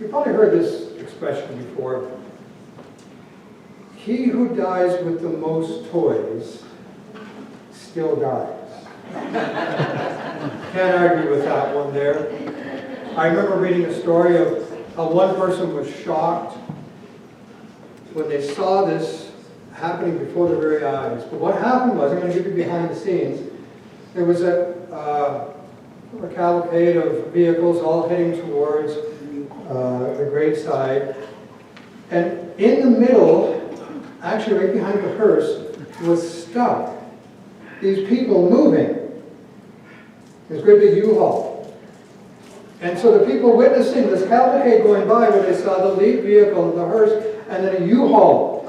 You've probably heard this expression before. He who dies with the most toys still dies. Can't argue with that one there. I remember reading a story of how one person was shocked when they saw this happening before their very eyes. But what happened was, I'm going to give you behind the scenes, there was a cavalcade of vehicles all heading towards the graveside. And in the middle, actually right behind the hearse, was stuck these people moving. This great big U-Haul. And so the people witnessing this cavalcade going by, where they saw the lead vehicle of the hearse and then a U-Haul.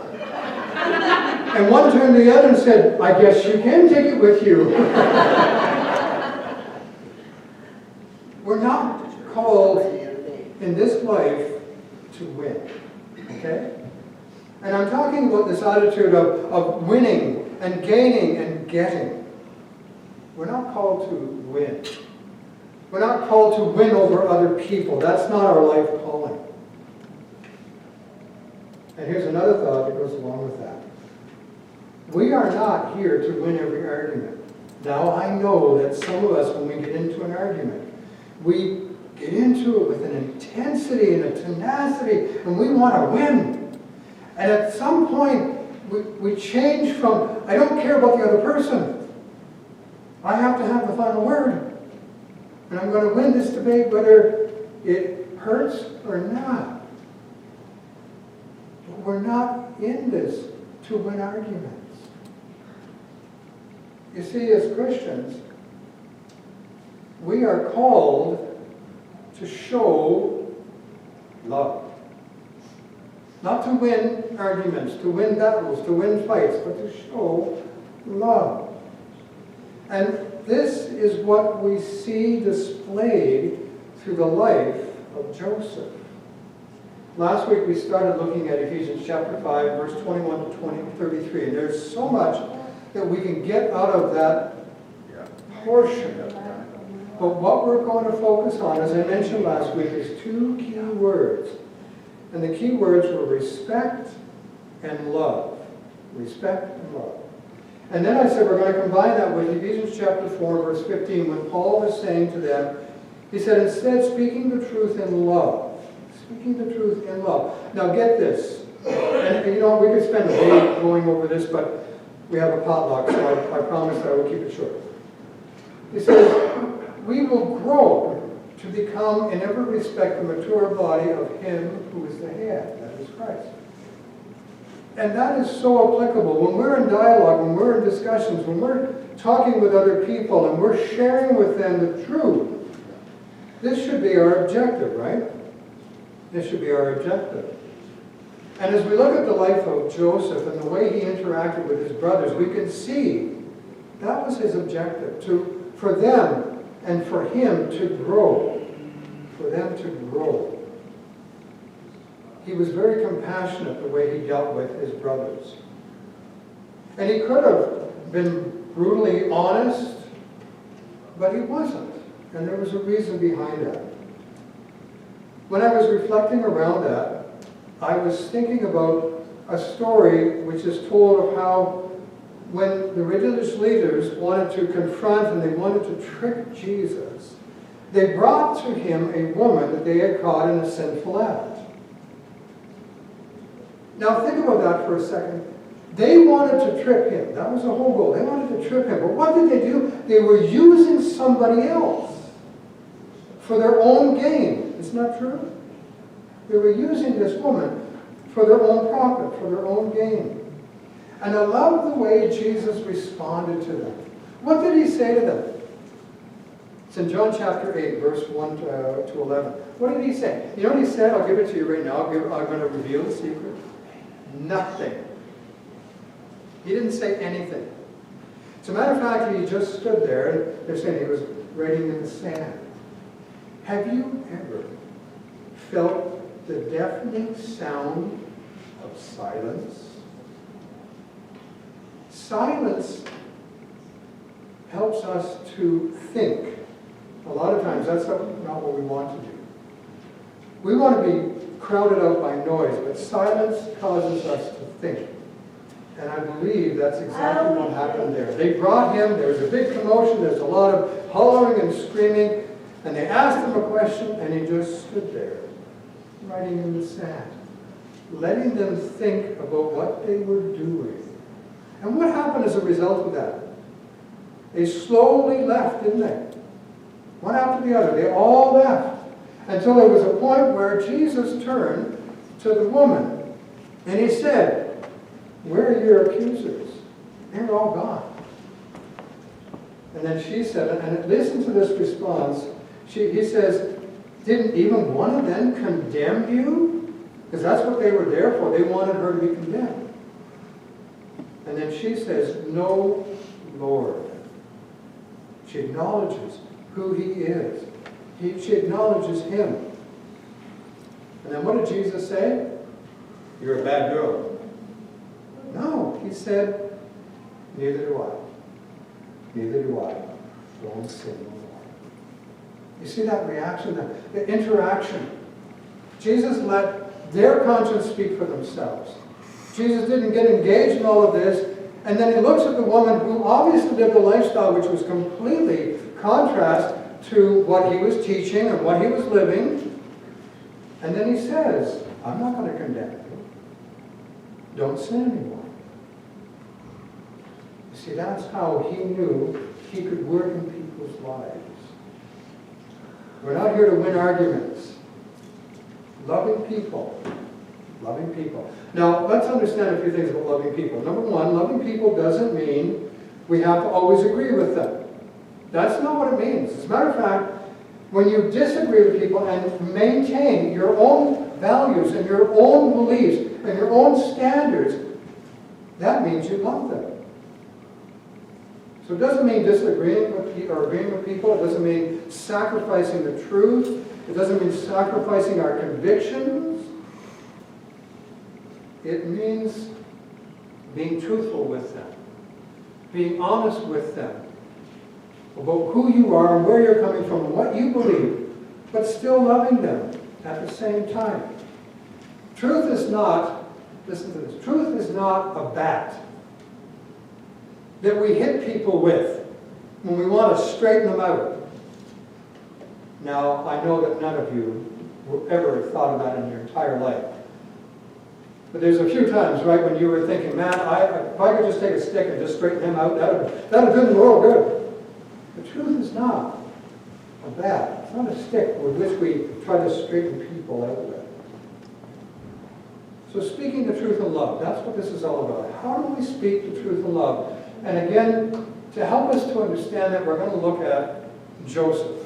And one turned to the other and said, I guess you can take it with you. We're not called in this life to win. Okay? And I'm talking about this attitude of winning and gaining and getting. We're not called to win. We're not called to win over other people. That's not our life calling. And here's another thought that goes along with that. We are not here to win every argument. Now, I know that some of us, when we get into an argument, we get into it with an intensity and a tenacity, and we want to win. And at some point, we change from, I don't care about the other person. I have to have the final word. And I'm going to win this debate whether it hurts or not. But we're not in this to win arguments. You see, as Christians, we are called to show love. Not to win arguments, to win battles, to win fights, but to show love. And this is what we see displayed through the life of Joseph. Last week we started looking at Ephesians chapter 5, verse 21 to 33. And there's so much that we can get out of that portion. But what we're going to focus on, as I mentioned last week, is two key words. And the key words were respect and love. Respect and love. And then I said we're going to combine that with Ephesians chapter 4, verse 15, when Paul was saying to them, he said, instead, speaking the truth in love. Speaking the truth in love. Now get this. And you know, we could spend a day going over this, but we have a potluck, so I promise I will keep it short. He says, we will grow to become, in every respect, the mature body of Him who is the head, that is Christ. And that is so applicable. When we're in dialogue, when we're in discussions, when we're talking with other people and we're sharing with them the truth, this should be our objective, right? This should be our objective. And as we look at the life of Joseph and the way he interacted with his brothers, we can see that was his objective, for them and for him to grow. For them to grow. He was very compassionate the way he dealt with his brothers. And he could have been brutally honest, but he wasn't. And there was a reason behind that. When I was reflecting around that, I was thinking about a story which is told of how when the religious leaders wanted to confront and they wanted to trick Jesus, they brought to him a woman that they had caught in a sinful act. Now think about that for a second. They wanted to trip him. That was the whole goal. They wanted to trip him. But what did they do? They were using somebody else for their own gain. Isn't that true? They were using this woman for their own profit, for their own gain. And I love the way Jesus responded to them. What did he say to them? It's in John chapter 8, verse 1 to 11. What did he say? You know what he said? I'll give it to you right now. I'm going to reveal the secret. Nothing. He didn't say anything. As a matter of fact, he just stood there, and they're saying he was writing in the sand. Have you ever felt the deafening sound of silence? Silence helps us to think. A lot of times that's not what we want to do. We want to be crowded out by noise, but silence causes us to think. And I believe that's exactly what happened there. They brought him, there was a big commotion, there's a lot of hollering and screaming, and they asked him a question, and he just stood there, writing in the sand, letting them think about what they were doing. And what happened as a result of that? They slowly left, didn't they? One after the other. They all left. Until there was a point where Jesus turned to the woman, and he said, "Where are your accusers?" They were all gone. And then she said, and listen to this response. He says, "Didn't even one of them condemn you?" Because that's what they were there for. They wanted her to be condemned. And then she says, "No, Lord." She acknowledges who he is. She acknowledges him. And then what did Jesus say? "You're a bad girl." No, he said, "Neither do I. Neither do I. Don't sin no more." You see that reaction, the interaction. Jesus let their conscience speak for themselves. Jesus didn't get engaged in all of this, and then he looks at the woman who obviously lived a lifestyle which was completely contrast to what he was teaching and what he was living, and then he says, "I'm not going to condemn you. Don't sin anymore." You see, that's how he knew he could work in people's lives. We're not here to win arguments. Loving people. Loving people. Now, let's understand a few things about loving people. Number one, loving people doesn't mean we have to always agree with them. That's not what it means. As a matter of fact, when you disagree with people and maintain your own values and your own beliefs and your own standards, that means you love them. So it doesn't mean disagreeing with people or agreeing with people. It doesn't mean sacrificing the truth. It doesn't mean sacrificing our convictions. It means being truthful with them, being honest with them about who you are and where you're coming from and what you believe, but still loving them at the same time. Truth is not, listen to this, truth is not a bat that we hit people with when we want to straighten them out. Now, I know that none of you ever thought of that in your entire life. But there's a few times, right, when you were thinking, man, if I could just take a stick and just straighten him out, that'd do the world good. The truth is not a bat. It's not a stick with which we try to straighten people out with. So speaking the truth in love, that's what this is all about. How do we speak the truth in love? And again, to help us to understand that, we're going to look at Joseph.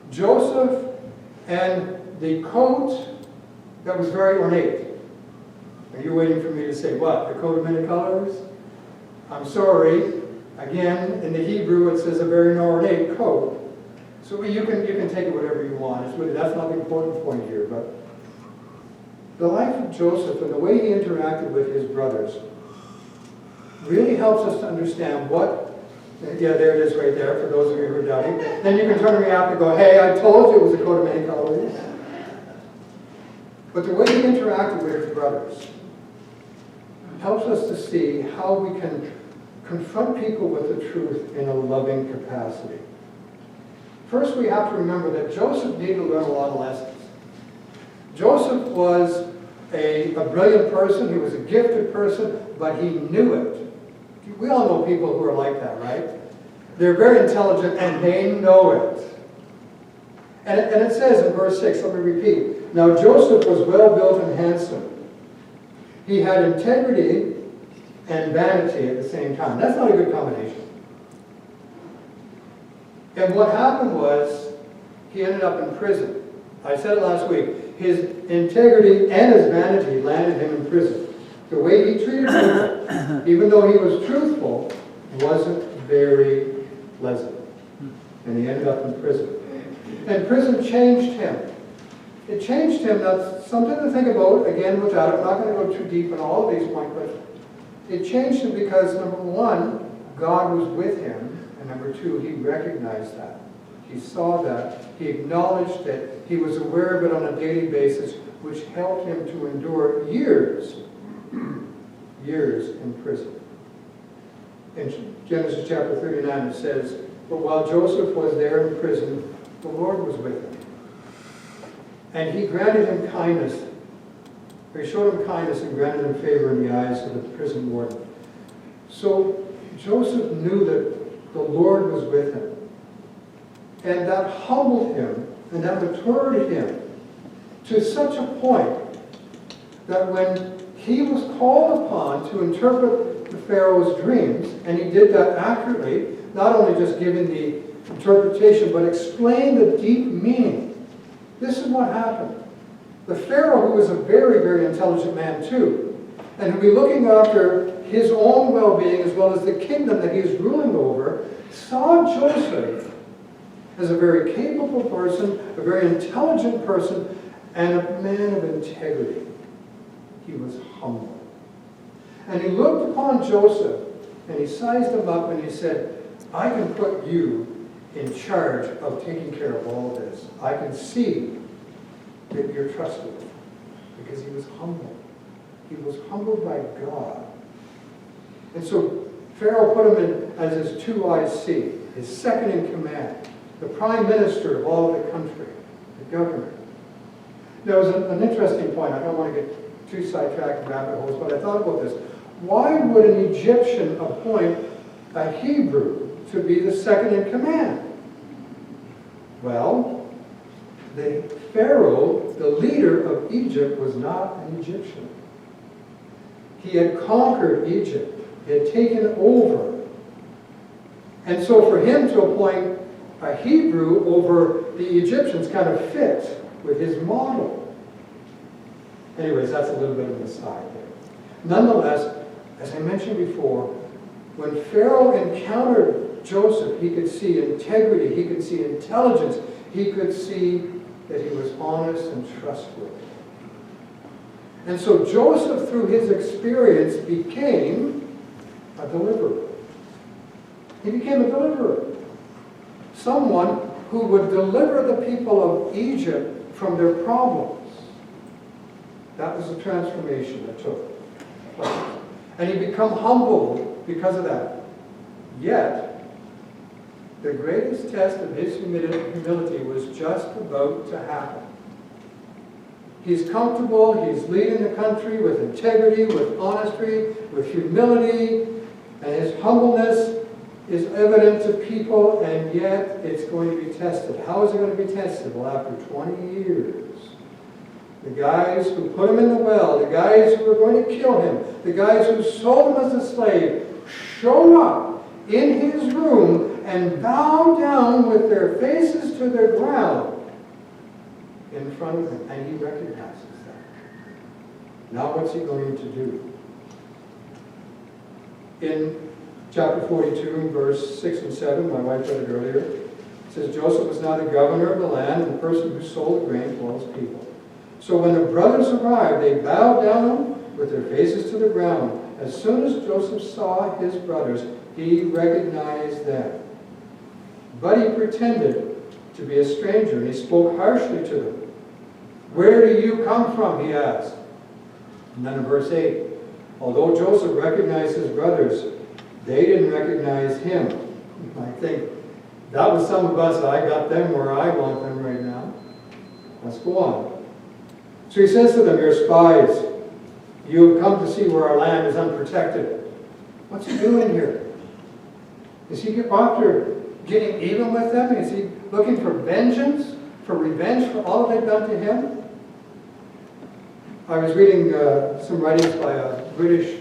Joseph and the coat that was very ornate. Are you waiting for me to say what? The coat of many colors? I'm sorry. Again, in the Hebrew, it says a very ornate coat. So you can take it whatever you want. That's not the important point here. But the life of Joseph and the way he interacted with his brothers really helps us to understand what, yeah, there it is right there, for those of you who are doubting. Then you can turn to me after and go, hey, I told you it was a coat of many colors. But the way he interacted with his brothers helps us to see how we can confront people with the truth in a loving capacity. First, we have to remember that Joseph needed to learn a lot of lessons. Joseph was a brilliant person. He was a gifted person, but he knew it. We all know people who are like that, right? They're very intelligent and they know it. And it says in verse 6, let me repeat. Now Joseph was well built and handsome. He had integrity and vanity at the same time. That's not a good combination. And what happened was, he ended up in prison. I said it last week. His integrity and his vanity landed him in prison. The way he treated people, even though he was truthful, wasn't very pleasant. And he ended up in prison. And prison changed him. It changed him. That's something to think about, again, without it. I'm not going to go too deep in all of these points, but it changed him because, number one, God was with him, and number two, he recognized that. He saw that. He acknowledged it. He was aware of it on a daily basis, which helped him to endure years in prison. In Genesis chapter 39 it says, "But while Joseph was there in prison, the Lord was with him. And he granted him kindness. He showed him kindness and granted him favor in the eyes of the prison warden." So Joseph knew that the Lord was with him. And that humbled him and that matured him to such a point that when he was called upon to interpret the Pharaoh's dreams, and he did that accurately, not only just giving the interpretation, but explain the deep meaning. This is what happened. The Pharaoh, who was a very, very intelligent man too, and who would be looking after his own well-being as well as the kingdom that he is ruling over, saw Joseph as a very capable person, a very intelligent person, and a man of integrity. He was humble. And he looked upon Joseph, and he sized him up, and he said, "I can put you in charge of taking care of all this. I can see that you're trustworthy." Because he was humble. He was humbled by God. And so Pharaoh put him in as his 2IC, his second in command, the prime minister of all of the country, the governor. There was an interesting point. I don't want to get too sidetracked and rabbit holes, but I thought about this. Why would an Egyptian appoint a Hebrew to be the second in command? Well, the Pharaoh, the leader of Egypt, was not an Egyptian. He had conquered Egypt. He had taken over. And so for him to appoint a Hebrew over the Egyptians kind of fit with his model. Anyways, that's a little bit of an aside there. Nonetheless, as I mentioned before, when Pharaoh encountered Joseph, he could see integrity, he could see intelligence, he could see that he was honest and trustworthy. And so Joseph, through his experience, became a deliverer. He became a deliverer. Someone who would deliver the people of Egypt from their problems. That was the transformation that took place. And he became humble because of that. Yet, the greatest test of his humility was just about to happen. He's comfortable, he's leading the country with integrity, with honesty, with humility, and his humbleness is evident to people, and yet it's going to be tested. How is it going to be tested? Well, after 20 years, the guys who put him in the well, the guys who were going to kill him, the guys who sold him as a slave, show up in his room and bow down with their faces to the ground in front of him, and he recognizes that. Now what's he going to do? In chapter 42, verse 6 and 7, my wife read it earlier, it says, "Joseph was now the governor of the land and the person who sold the grain to all his people. So when the brothers arrived, they bowed down with their faces to the ground. As soon as Joseph saw his brothers, he recognized them. But he pretended to be a stranger, and he spoke harshly to them. 'Where do you come from?' he asked." And then in verse 8, "Although Joseph recognized his brothers, they didn't recognize him." I think that was some of us. I got them where I want them right now. Let's go on. So he says to them, "You're spies. You have come to see where our land is unprotected." What's he doing here? Is he after getting even with them? Is he looking for vengeance, for revenge for all they've done to him? I was reading some writings by a British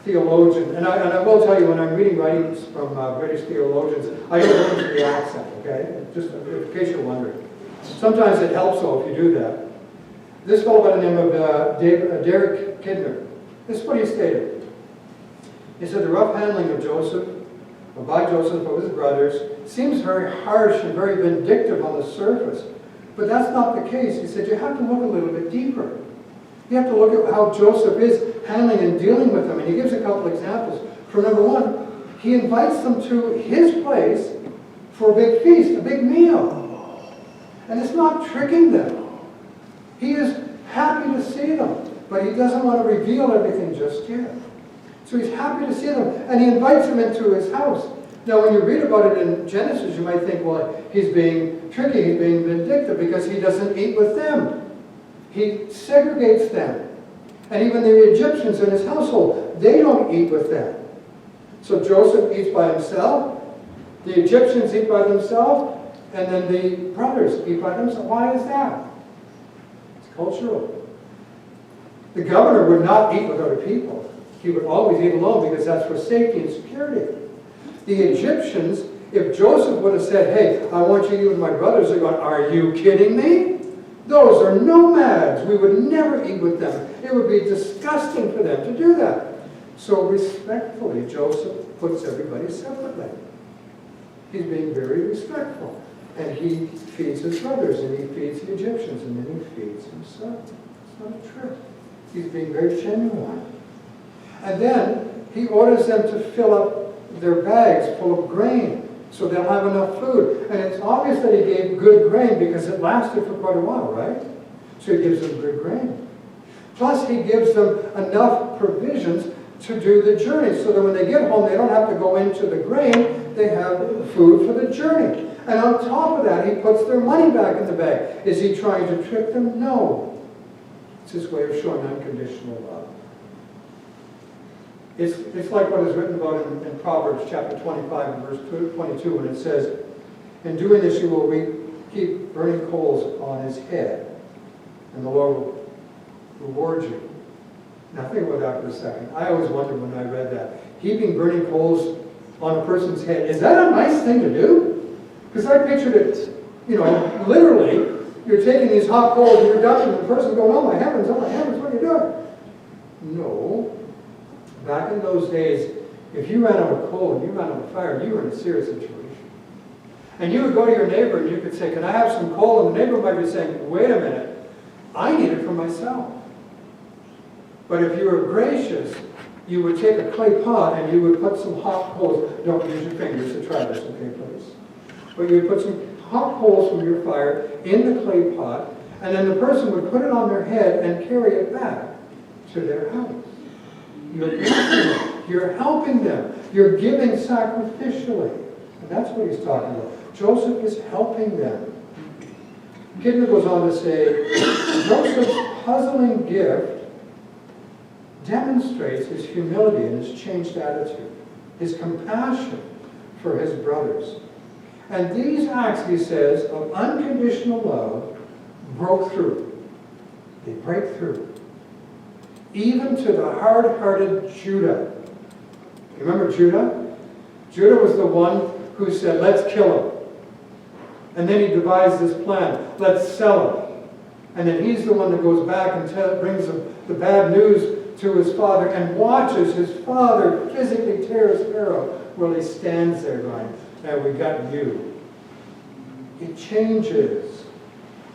theologian, and I will tell you, when I'm reading writings from British theologians, I don't go into the accent, okay? Just in case you're wondering. Sometimes it helps, though, if you do that. This fellow by the name of Derek Kidner, this is what he stated. He said, "The rough handling of Joseph, by Joseph of his brothers, seems very harsh and very vindictive on the surface. But that's not the case." He said, "You have to look a little bit deeper. You have to look at how Joseph is handling and dealing with them." And he gives a couple examples. For number one, he invites them to his place for a big feast, a big meal. And it's not tricking them. He is happy to see them, but he doesn't want to reveal everything just yet. So he's happy to see them, and he invites them into his house. Now, when you read about it in Genesis, you might think, well, he's being tricky, he's being vindictive, because he doesn't eat with them. He segregates them. And even the Egyptians in his household, they don't eat with them. So Joseph eats by himself, the Egyptians eat by themselves, and then the brothers eat by themselves. Why is that? It's cultural. The governor would not eat with other people. He would always eat alone because that's for safety and security. The Egyptians, if Joseph would have said, hey, I want you to eat with my brothers, they're going, are you kidding me? Those are nomads. We would never eat with them. It would be disgusting for them to do that. So respectfully, Joseph puts everybody separately. He's being very respectful. And he feeds his brothers, and he feeds the Egyptians, and then he feeds himself. It's not a trick. He's being very genuine. And then he orders them to fill up their bags full of grain so they'll have enough food. And it's obvious that he gave good grain because it lasted for quite a while, right? So he gives them good grain. Plus he gives them enough provisions to do the journey so that when they get home they don't have to go into the grain, they have food for the journey. And on top of that, he puts their money back in the bag. Is he trying to trick them? No. It's his way of showing unconditional love. It's like what is written about in Proverbs chapter 25 and verse 22 when it says, in doing this you will keep burning coals on his head, and the Lord will reward you. Now think about that for a second. I always wondered when I read that. Heaping burning coals on a person's head, is that a nice thing to do? Because I pictured it, literally, you're taking these hot coals and you're dumping them, and the person's going, oh my heavens, what are you doing? No. Back in those days, if you ran out of coal and you ran out of fire, you were in a serious situation. And you would go to your neighbor and you could say, can I have some coal? And the neighbor might be saying, wait a minute, I need it for myself. But if you were gracious, you would take a clay pot and you would put some hot coals. Don't use your fingers to try this, okay, please? But you would put some hot coals from your fire in the clay pot, and then the person would put it on their head and carry it back to their house. You're helping them. You're giving sacrificially. And that's what he's talking about. Joseph is helping them. Gilbert goes on to say, Joseph's puzzling gift demonstrates his humility and his changed attitude, his compassion for his brothers. And these acts, he says, of unconditional love broke through. They break through. Even to the hard-hearted Judah. You remember Judah? Judah was the one who said, let's kill him. And then he devised this plan, let's sell him. And then he's the one that goes back and brings the bad news to his father and watches his father physically tear his hair out while he stands there going, now we got you. It changes.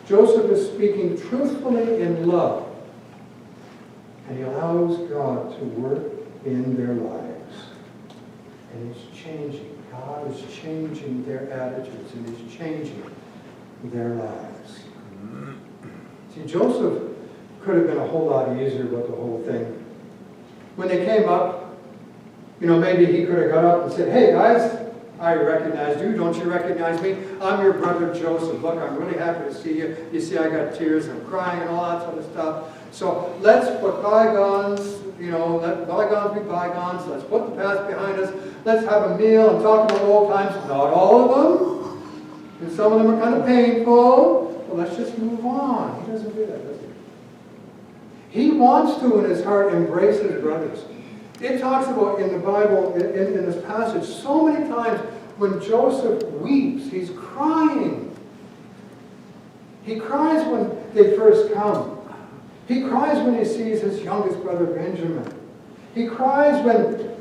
Joseph is speaking truthfully in love. And he allows God to work in their lives. And he's changing. God is changing their attitudes and he's changing their lives. See, Joseph could have been a whole lot easier about the whole thing. When they came up, maybe he could have got up and said, hey guys, I recognize you. Don't you recognize me? I'm your brother Joseph. Look, I'm really happy to see you. You see, I got tears. I'm crying and all that sort of stuff. So let's put bygones, let bygones be bygones. Let's put the past behind us. Let's have a meal and talk about old times. Not all of them. And some of them are kind of painful. Well, let's just move on. He doesn't do that, does he? He wants to, in his heart, embrace his brothers. It talks about in the Bible, in this passage, so many times when Joseph weeps, he's crying. He cries when they first come. He cries when he sees his youngest brother Benjamin. He cries when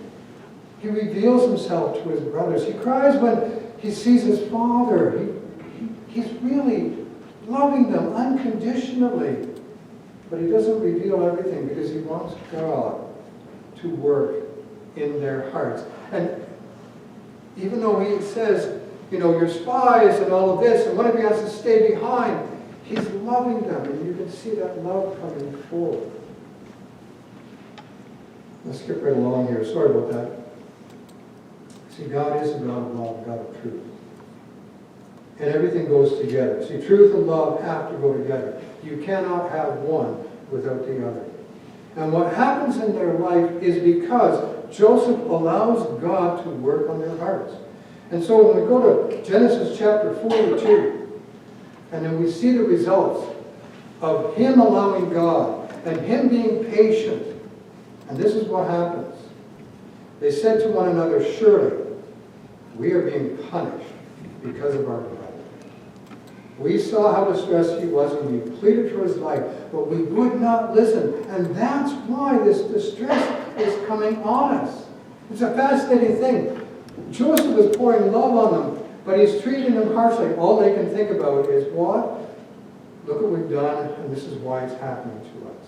he reveals himself to his brothers. He cries when he sees his father. He's really loving them unconditionally. But he doesn't reveal everything because he wants God to work in their hearts. And even though he says, your spies and all of this, and one of you has to stay behind. He's loving them, and you can see that love coming forward. Let's skip right along here. Sorry about that. See, God is a God of love, a God of truth. And everything goes together. See, truth and love have to go together. You cannot have one without the other. And what happens in their life is because Joseph allows God to work on their hearts. And so when we go to Genesis chapter 42, and then we see the results of him allowing God and him being patient. And this is what happens. They said to one another, surely we are being punished because of our brother. We saw how distressed he was and we pleaded for his life, but we would not listen. And that's why this distress is coming on us. It's a fascinating thing. Joseph is pouring love on them, but he's treating them harshly. All they can think about is, what? Look what we've done, and this is why it's happening to us.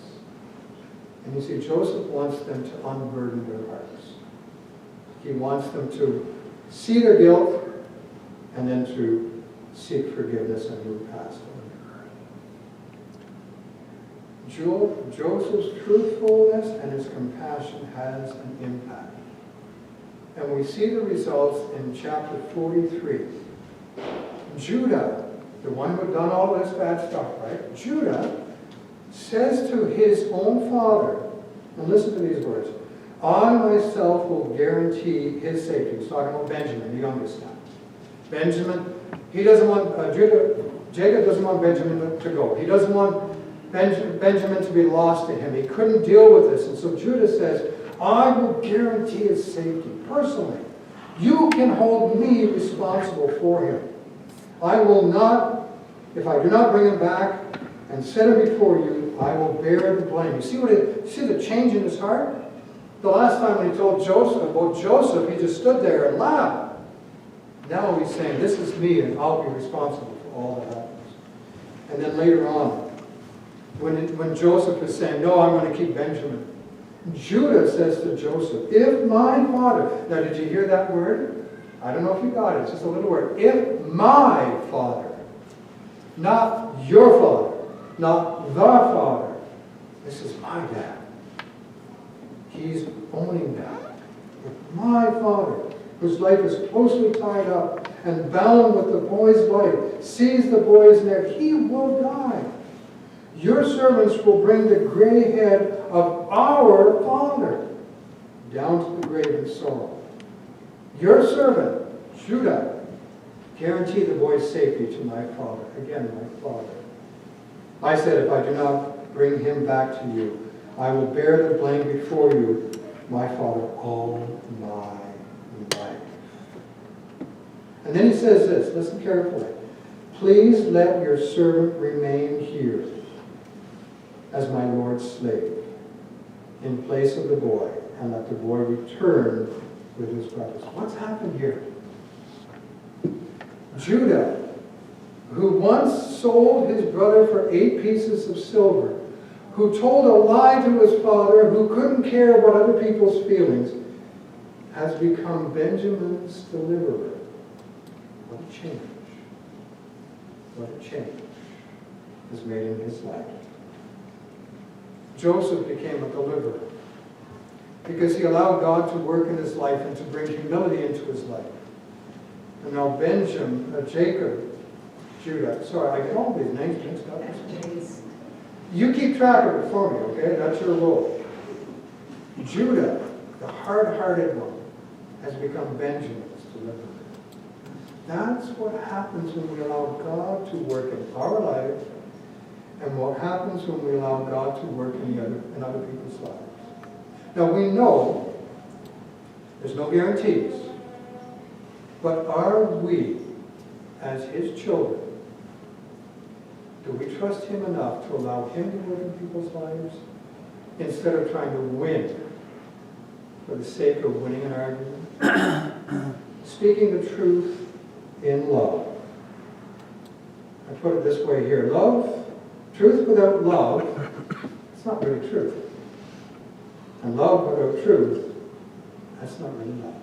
And you see, Joseph wants them to unburden their hearts. He wants them to see their guilt and then to seek forgiveness and move past it. Joseph's truthfulness and his compassion has an impact. And we see the results in chapter 43. Judah, the one who had done all this bad stuff, right? Judah says to his own father, and listen to these words, I myself will guarantee his safety. He's talking about Benjamin, the youngest now. Benjamin, he doesn't want, Jacob doesn't want Benjamin to go. He doesn't want Benjamin to be lost to him. He couldn't deal with this. And so Judah says, I will guarantee his safety personally. You can hold me responsible for him. I will not, if I do not bring him back and set him before you, I will bear the blame. You see the change in his heart? The last time when he told Joseph about Joseph, he just stood there and laughed. Now he's saying, this is me and I'll be responsible for all that happens. And then later on, when Joseph is saying, no, I'm going to keep Benjamin, Judah says to Joseph, if my father, now did you hear that word? I don't know if you got it, it's just a little word. If my father, not your father, not the father, this is my dad. He's owning that. If my father, whose life is closely tied up and bound with the boy's life, sees the boy's neck, he will die. Your servants will bring the gray head of our father down to the grave in sorrow. Your servant, Judah, guarantee the boy's safety to my father. Again, my father. I said, if I do not bring him back to you, I will bear the blame before you, my father, all my life. And then he says this, listen carefully. Please let your servant remain here as my Lord's slave, in place of the boy, and let the boy return with his brothers. What's happened here? Judah, who once sold his brother for 8 pieces of silver, who told a lie to his father, who couldn't care about other people's feelings, has become Benjamin's deliverer. What a change. What a change is made in his life. Joseph became a deliverer because he allowed God to work in his life and to bring humility into his life. And now Jacob, Judah, sorry, I get all these names mixed up. You keep track of it for me, okay? That's your role. Judah, the hard-hearted one, has become Benjamin's deliverer. That's what happens when we allow God to work in our life, and what happens when we allow God to work in other people's lives. Now we know there's no guarantees, but are we, as his children, do we trust him enough to allow him to work in people's lives instead of trying to win for the sake of winning an argument? Speaking the truth in love. I put it this way here. Truth without love, it's not really truth. And love without truth, that's not really love.